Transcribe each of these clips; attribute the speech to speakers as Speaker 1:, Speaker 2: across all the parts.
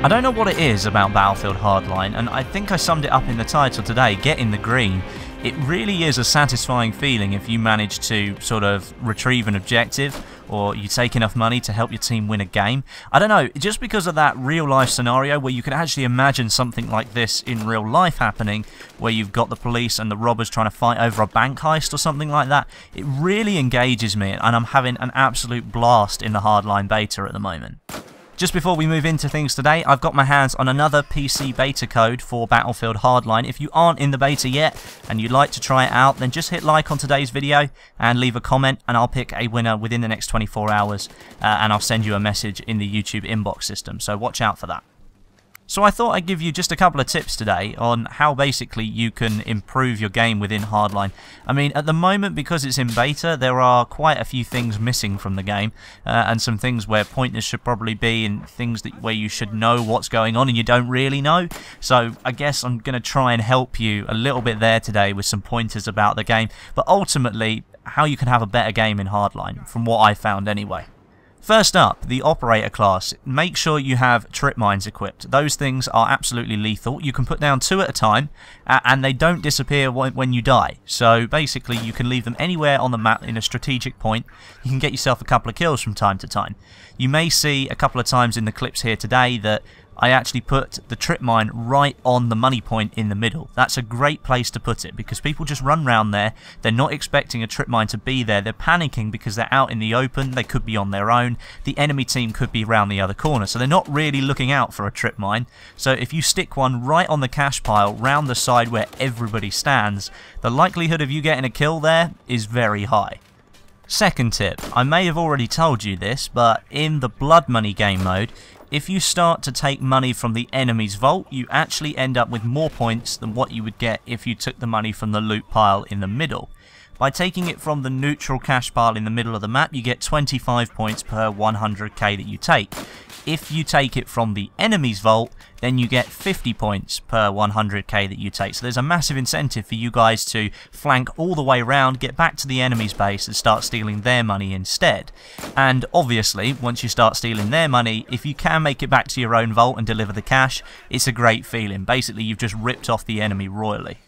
Speaker 1: I don't know what it is about Battlefield Hardline, and I think I summed it up in the title today, getting the green. It really is a satisfying feeling if you manage to sort of retrieve an objective, or you take enough money to help your team win a game. I don't know, just because of that real life scenario where you can actually imagine something like this in real life happening, where you've got the police and the robbers trying to fight over a bank heist or something like that, it really engages me, and I'm having an absolute blast in the Hardline beta at the moment. Just before we move into things today, I've got my hands on another PC beta code for Battlefield Hardline. If you aren't in the beta yet and you'd like to try it out, then just hit like on today's video and leave a comment, and I'll pick a winner within the next 24 hours and I'll send you a message in the YouTube inbox system, so watch out for that. So I thought I'd give you just a couple of tips today on how basically you can improve your game within Hardline. I mean, at the moment, because it's in beta, there are quite a few things missing from the game, and some things where pointers should probably be, and things where you should know what's going on and you don't really know. So I guess I'm going to try and help you a little bit there today with some pointers about the game, but ultimately how you can have a better game in Hardline, from what I found anyway. First up, the operator class. Make sure you have trip mines equipped. Those things are absolutely lethal. You can put down 2 at a time, and they don't disappear when you die. So basically you can leave them anywhere on the map in a strategic point. You can get yourself a couple of kills from time to time. You may see a couple of times in the clips here today that I actually put the trip mine right on the money point in the middle. That's a great place to put it, because people just run around there. They're not expecting a trip mine to be there. They're panicking because they're out in the open. They could be on their own. The enemy team could be around the other corner, so they're not really looking out for a trip mine. So if you stick one right on the cash pile, round the side where everybody stands, the likelihood of you getting a kill there is very high. Second tip, I may have already told you this, but in the blood money game mode, if you start to take money from the enemy's vault, you actually end up with more points than what you would get if you took the money from the loot pile in the middle. By taking it from the neutral cash pile in the middle of the map, you get 25 points per 100k that you take. If you take it from the enemy's vault, then you get 50 points per 100k that you take. So there's a massive incentive for you guys to flank all the way around, get back to the enemy's base and start stealing their money instead. And obviously, once you start stealing their money, if you can make it back to your own vault and deliver the cash, it's a great feeling. Basically, you've just ripped off the enemy royally.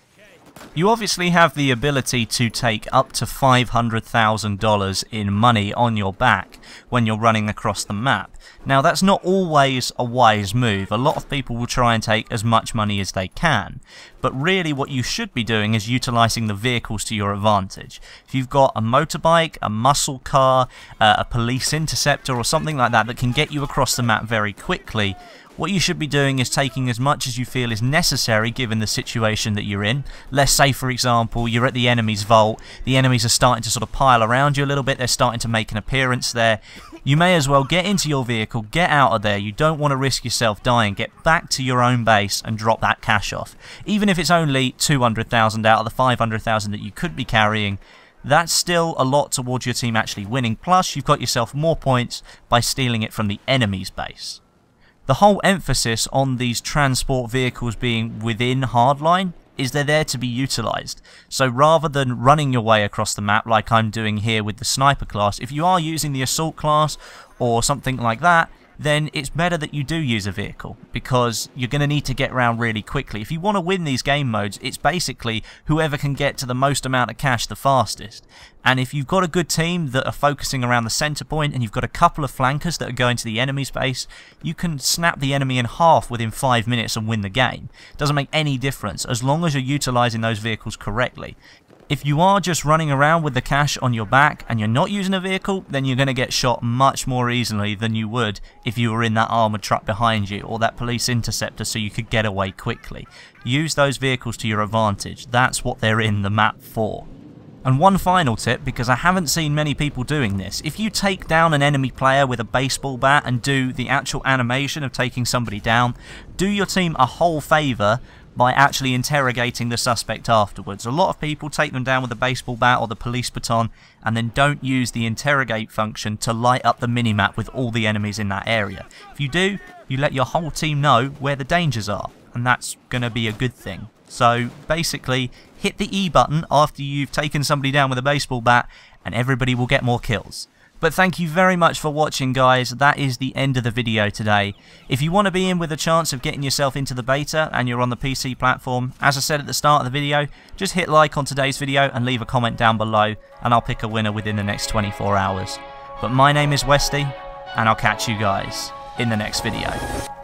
Speaker 1: You obviously have the ability to take up to $500,000 in money on your back when you're running across the map. Now that's not always a wise move. A lot of people will try and take as much money as they can, but really what you should be doing is utilising the vehicles to your advantage. If you've got a motorbike, a muscle car, a police interceptor or something like that that can get you across the map very quickly, what you should be doing is taking as much as you feel is necessary given the situation that you're in. Let's say, for example, you're at the enemy's vault, the enemies are starting to sort of pile around you a little bit, they're starting to make an appearance there. You may as well get into your vehicle, get out of there. You don't want to risk yourself dying. Get back to your own base and drop that cash off. Even if it's only 200,000 out of the 500,000 that you could be carrying, that's still a lot towards your team actually winning. Plus, you've got yourself more points by stealing it from the enemy's base. The whole emphasis on these transport vehicles being within Hardline is they're there to be utilised. So rather than running your way across the map like I'm doing here with the sniper class, if you are using the assault class or something like that, then it's better that you do use a vehicle, because you're going to need to get around really quickly. If you want to win these game modes, it's basically whoever can get to the most amount of cash the fastest. And if you've got a good team that are focusing around the centre point, and you've got a couple of flankers that are going to the enemy's base, you can snap the enemy in half within 5 minutes and win the game. It doesn't make any difference as long as you're utilising those vehicles correctly. If you are just running around with the cash on your back and you're not using a vehicle, then you're going to get shot much more easily than you would if you were in that armoured truck behind you or that police interceptor, so you could get away quickly. Use those vehicles to your advantage. That's what they're in the map for. And one final tip, because I haven't seen many people doing this: if you take down an enemy player with a baseball bat and do the actual animation of taking somebody down, do your team a whole favour by actually interrogating the suspect afterwards. A lot of people take them down with a baseball bat or the police baton and then don't use the interrogate function to light up the minimap with all the enemies in that area. If you do, you let your whole team know where the dangers are, and that's going to be a good thing. So basically, hit the E button after you've taken somebody down with a baseball bat and everybody will get more kills. But thank you very much for watching, guys. That is the end of the video today. If you want to be in with a chance of getting yourself into the beta and you're on the PC platform, as I said at the start of the video, just hit like on today's video and leave a comment down below, and I'll pick a winner within the next 24 hours. But my name is Westy, and I'll catch you guys in the next video.